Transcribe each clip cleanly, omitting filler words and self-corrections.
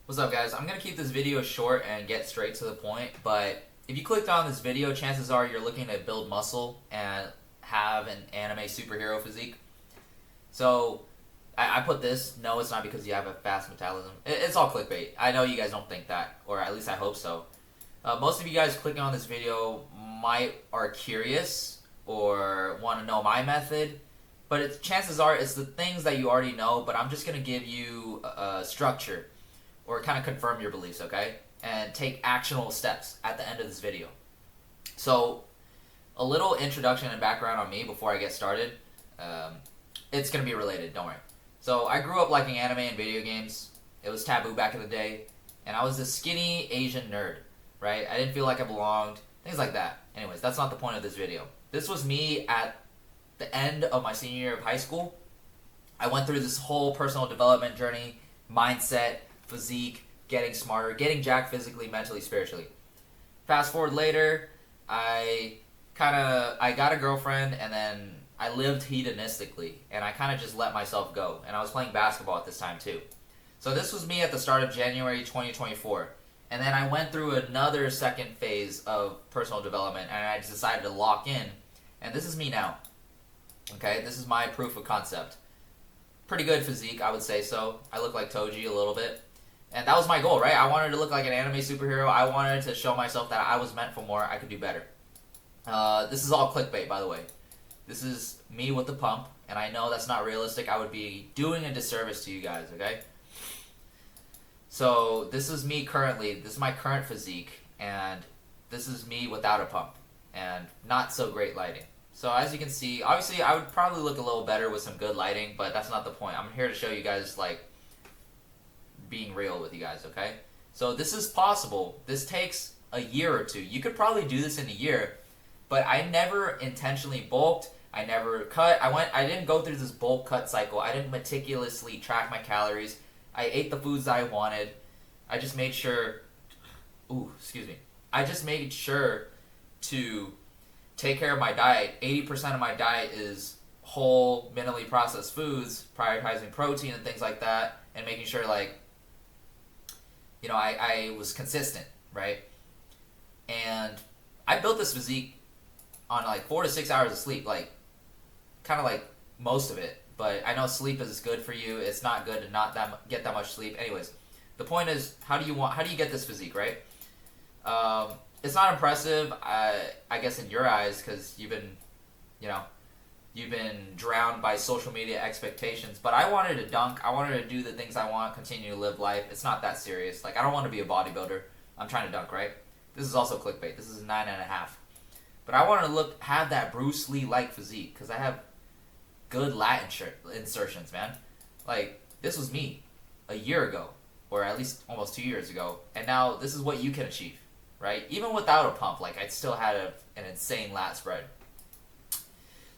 What's up, guys? I'm going to keep this video short and get straight to the point, but if you clicked on this video, chances are you're looking to build muscle and have an anime superhero physique. So, I put this, no, it's not because you have a fast metabolism. It's all clickbait. I know you guys don't think that, or at least I hope so. Most of you guys clicking on this video are curious or want to know my method, but chances are it's the things that you already know, but I'm just going to give you a structure or kind of confirm your beliefs, okay? And take actionable steps at the end of this video. So, a little introduction and background on me before I get started. It's going to be related, don't worry. So, I grew up liking anime and video games. It was taboo back in the day. And I was this skinny Asian nerd, right? I didn't feel like I belonged. Things like that. Anyways, that's not the point of this video. This was me at the end of my senior year of high school. I went through this whole personal development journey, mindset, physique, getting smarter, getting jacked physically, mentally, spiritually. Fast forward later, I got a girlfriend, and then I lived hedonistically, and I kind of just let myself go. And I was playing basketball at this time too. So this was me at the start of January 2024. And then I went through another second phase of personal development, and I decided to lock in. And this is me now. Okay, this is my proof of concept. Pretty good physique, I would say so. I look like Toji a little bit. And that was my goal, right? I wanted to look like an anime superhero. I wanted to show myself that I was meant for more. I could do better. This is all clickbait, by the way. This is me with the pump, and I know that's not realistic. I would be doing a disservice to you guys, okay? So, this is me currently. This is my current physique, and this is me without a pump, and not so great lighting. So, as you can see, obviously, I would probably look a little better with some good lighting, but that's not the point. I'm here to show you guys, like, being real with you guys, okay? So this is possible. This takes a year or two. You could probably do this in a year, but I never intentionally bulked. I never cut. I didn't go through this bulk cut cycle. I didn't meticulously track my calories. I ate the foods that I wanted. I just made sure, I just made sure to take care of my diet. 80% of my diet is whole, minimally processed foods, prioritizing protein and things like that, and making sure, like, you know, I was consistent, right? And I built this physique on like 4 to 6 hours of sleep, like kind of like most of it. But I know sleep is good for you. It's not good to not get that much sleep. Anyways, the point is, how do you get this physique, right? It's not impressive, I guess, in your eyes, because you've been drowned by social media expectations. But I wanted to dunk. I wanted to do the things I want, continue to live life. It's not that serious. Like, I don't want to be a bodybuilder. I'm trying to dunk, right? This is also clickbait. This is 9.5. But I wanted to have that Bruce Lee-like physique, because I have good lat insertions, man. Like, this was me a year ago, or at least almost 2 years ago. And now this is what you can achieve, right? Even without a pump, like, I still had an insane lat spread.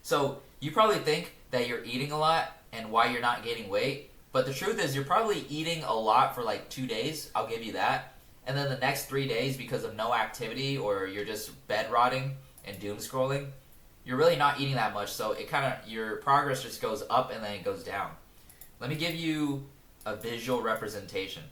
So, you probably think that you're eating a lot and why you're not gaining weight, but the truth is you're probably eating a lot for like 2 days, I'll give you that, and then the next 3 days, because of no activity or you're just bed rotting and doom scrolling, you're really not eating that much, so your progress just goes up and then it goes down. Let me give you a visual representation.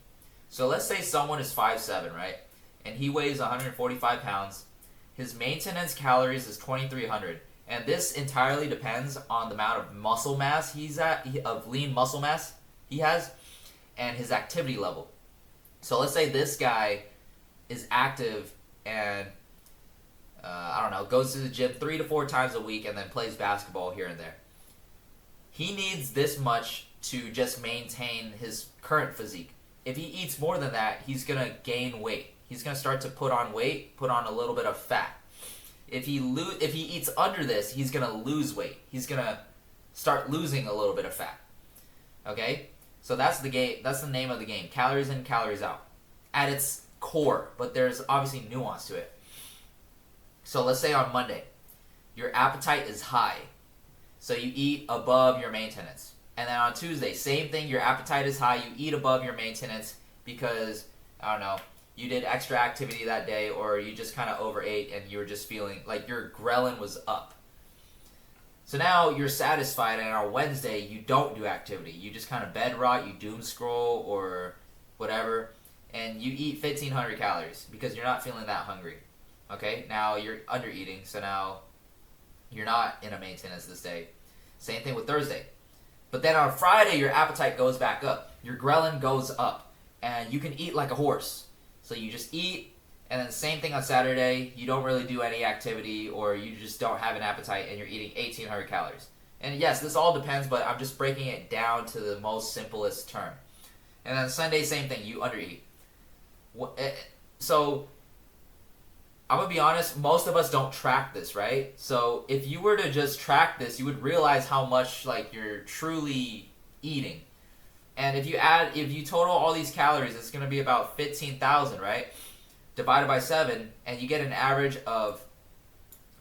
So let's say someone is 5'7", right, and he weighs 145 pounds, his maintenance calories is 2,300. And this entirely depends on the amount of muscle mass of lean muscle mass he has, and his activity level. So let's say this guy is active and, goes to the gym 3 to 4 times a week and then plays basketball here and there. He needs this much to just maintain his current physique. If he eats more than that, he's going to gain weight. He's going to start to put on weight, put on a little bit of fat. If he eats under this, he's going to lose weight. He's going to start losing a little bit of fat. Okay? So that's the game. That's the name of the game. Calories in, calories out. At its core, but there's obviously nuance to it. So let's say on Monday, your appetite is high. So you eat above your maintenance. And then on Tuesday, same thing, your appetite is high, you eat above your maintenance because, you did extra activity that day, or you just kind of overate and you were just feeling like your ghrelin was up. So now you're satisfied, and on Wednesday you don't do activity. You just kind of bed rot, you doom scroll or whatever. and you eat 1,500 calories because you're not feeling that hungry. Okay, now you're under eating, so now you're not in a maintenance this day. Same thing with Thursday. But then on Friday, your appetite goes back up. Your ghrelin goes up, and you can eat like a horse. So you just eat, and then same thing on Saturday. You don't really do any activity, or you just don't have an appetite, and you're eating 1,800 calories. And yes, this all depends, but I'm just breaking it down to the most simplest term. And then Sunday, same thing. You undereat. So I'm going to be honest, most of us don't track this, right? So if you were to just track this, you would realize how much like you're truly eating. And if you total all these calories, it's going to be about 15,000, right? Divided by 7, and you get an average of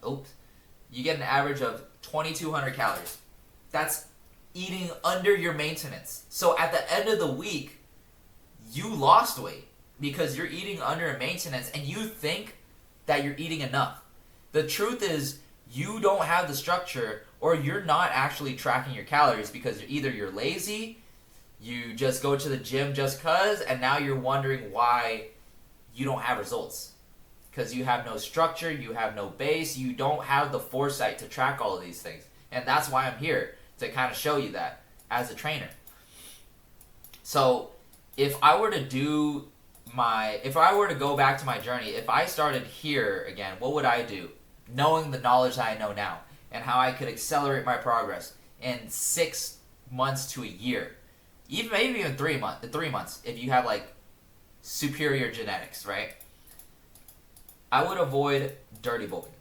2,200 calories. That's eating under your maintenance. So at the end of the week, you lost weight because you're eating under a maintenance and you think that you're eating enough. The truth is you don't have the structure, or you're not actually tracking your calories because either you're lazy, you just go to the gym just cause, and now you're wondering why you don't have results. Because you have no structure, you have no base, you don't have the foresight to track all of these things. And that's why I'm here, to kind of show you that as a trainer. So if I were to go back to my journey, if I started here again, what would I do? Knowing the knowledge that I know now, and how I could accelerate my progress in 6 months to a year. Maybe even 3 months, if you have like superior genetics, right? I would avoid dirty bulking.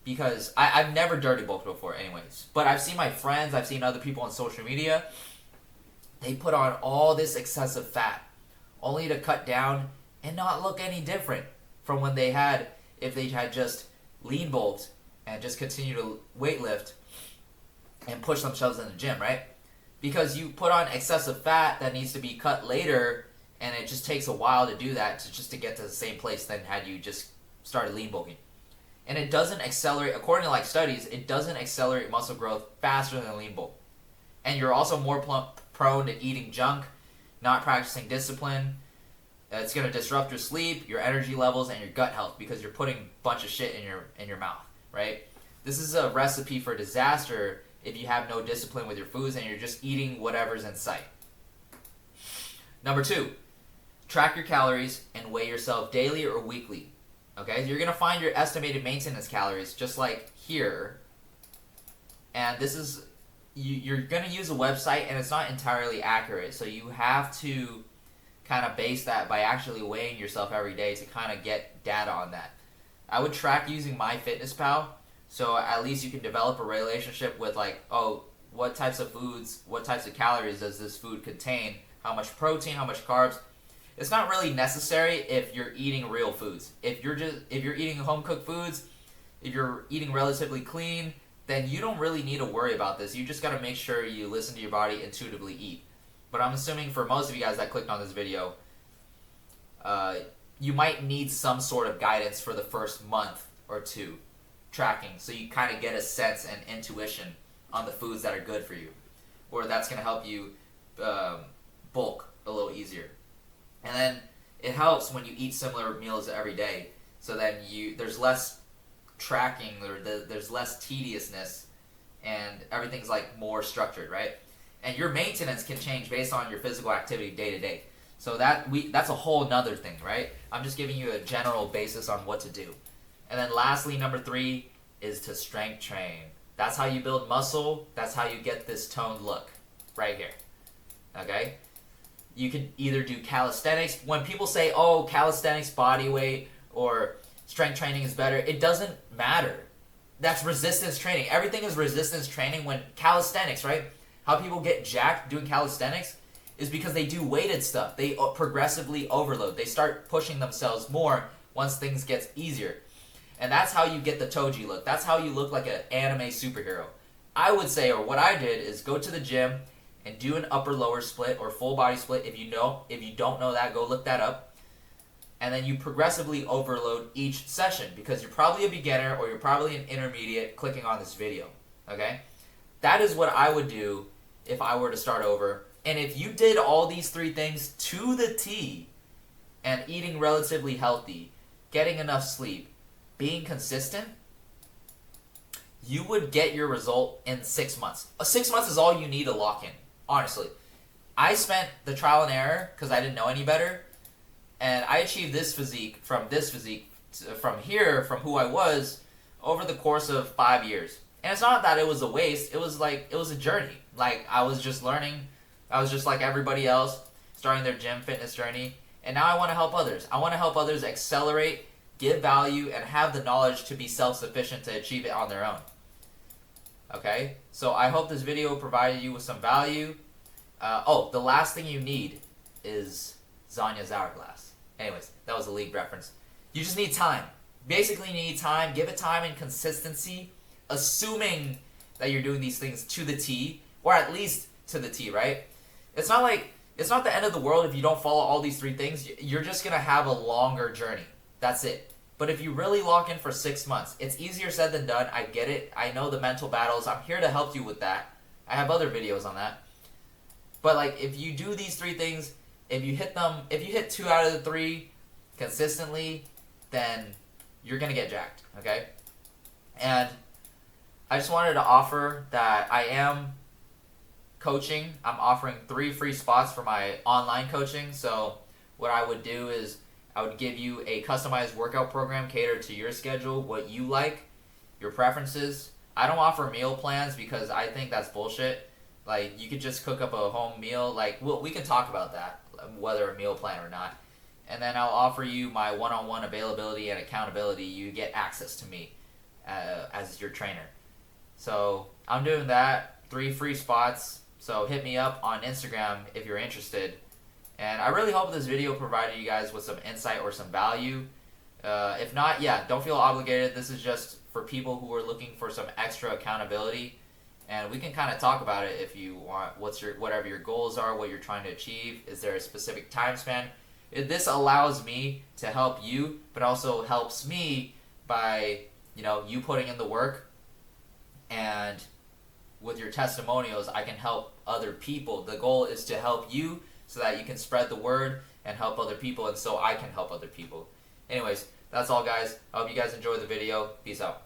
Because I've never dirty bulked before anyways. But I've seen my friends, I've seen other people on social media, they put on all this excessive fat only to cut down and not look any different from when they had, if they had just lean bulked and just continue to weight lift and push themselves in the gym, right? Because you put on excessive fat that needs to be cut later, and it just takes a while to do that to get to the same place than had you just started lean bulking. And it doesn't accelerate, according to like studies, it doesn't accelerate muscle growth faster than lean bulk. And you're also more prone to eating junk, not practicing discipline. It's going to disrupt your sleep, your energy levels, and your gut health because you're putting a bunch of shit in your mouth, right? This is a recipe for disaster if you have no discipline with your foods and you're just eating whatever's in sight. Number 2, track your calories and weigh yourself daily or weekly. Okay, so you're going to find your estimated maintenance calories just like here. And this is, you're going to use a website and it's not entirely accurate. So you have to kind of base that by actually weighing yourself every day to kind of get data on that. I would track using MyFitnessPal. So at least you can develop a relationship with like, oh, what types of foods, what types of calories does this food contain? How much protein, how much carbs? It's not really necessary if you're eating real foods. If you're eating home cooked foods, if you're eating relatively clean, then you don't really need to worry about this. You just got to make sure you listen to your body, intuitively eat. But I'm assuming for most of you guys that clicked on this video, you might need some sort of guidance for the first month or two tracking, so you kind of get a sense and intuition on the foods that are good for you, or that's going to help you bulk a little easier. And then it helps when you eat similar meals every day, so then there's less tracking, or there's less tediousness, and everything's like more structured, right? And your maintenance can change based on your physical activity day to day. So that's a whole nother thing, right? I'm just giving you a general basis on what to do. And then lastly, number 3 is to strength train. That's how you build muscle. That's how you get this toned look right here. Okay? You can either do calisthenics. When people say, oh, calisthenics, body weight, or strength training is better, it doesn't matter. That's resistance training. Everything is resistance training. When calisthenics, right? How people get jacked doing calisthenics is because they do weighted stuff. They progressively overload. They start pushing themselves more once things get easier. And that's how you get the Toji look. That's how you look like an anime superhero. I would say, or what I did, is go to the gym and do an upper-lower split or full body split. If you don't know that, go look that up. And then you progressively overload each session, because you're probably a beginner or you're probably an intermediate clicking on this video. Okay? That is what I would do if I were to start over. And if you did all these 3 things to the T, and eating relatively healthy, getting enough sleep, being consistent, you would get your result in 6 months. 6 months is all you need to lock in, honestly. I spent the trial and error because I didn't know any better, and I achieved this physique, from here, from who I was, over the course of 5 years. And it's not that it was a waste, it was a journey. Like, I was just learning, I was just like everybody else, starting their gym fitness journey, and now I want to help others. I want to help others accelerate, give value, and have the knowledge to be self-sufficient to achieve it on their own. Okay? So I hope this video provided you with some value. The last thing you need is Zanya's Hourglass. Anyways, that was a league reference. You just need time. Basically, you need time. Give it time and consistency, assuming that you're doing these things to the T, or at least to the T, right? It's not the end of the world if you don't follow all these 3 things. You're just going to have a longer journey. That's it. But if you really lock in for 6 months, it's easier said than done. I get it. I know the mental battles. I'm here to help you with that. I have other videos on that. But like, if you do these 3 things, if you hit 2 out of the 3 consistently, then you're going to get jacked, okay? And I just wanted to offer that I am coaching. I'm offering 3 free spots for my online coaching. So what I would do is I would give you a customized workout program catered to your schedule, what you like, your preferences. I don't offer meal plans because I think that's bullshit. Like, you could just cook up a home meal. Like, we can talk about that, whether a meal plan or not. And then I'll offer you my one-on-one availability and accountability. You get access to me as your trainer. So I'm doing that. 3 free spots. So hit me up on Instagram if you're interested. And I really hope this video provided you guys with some insight or some value. If not, don't feel obligated. This is just for people who are looking for some extra accountability. And we can kind of talk about it if you want. Whatever your goals are, what you're trying to achieve. Is there a specific time span? This allows me to help you, but also helps me by, you putting in the work. And with your testimonials, I can help other people. The goal is to help you so that you can spread the word and help other people, and so I can help other people. Anyways, that's all, guys. I hope you guys enjoyed the video. Peace out.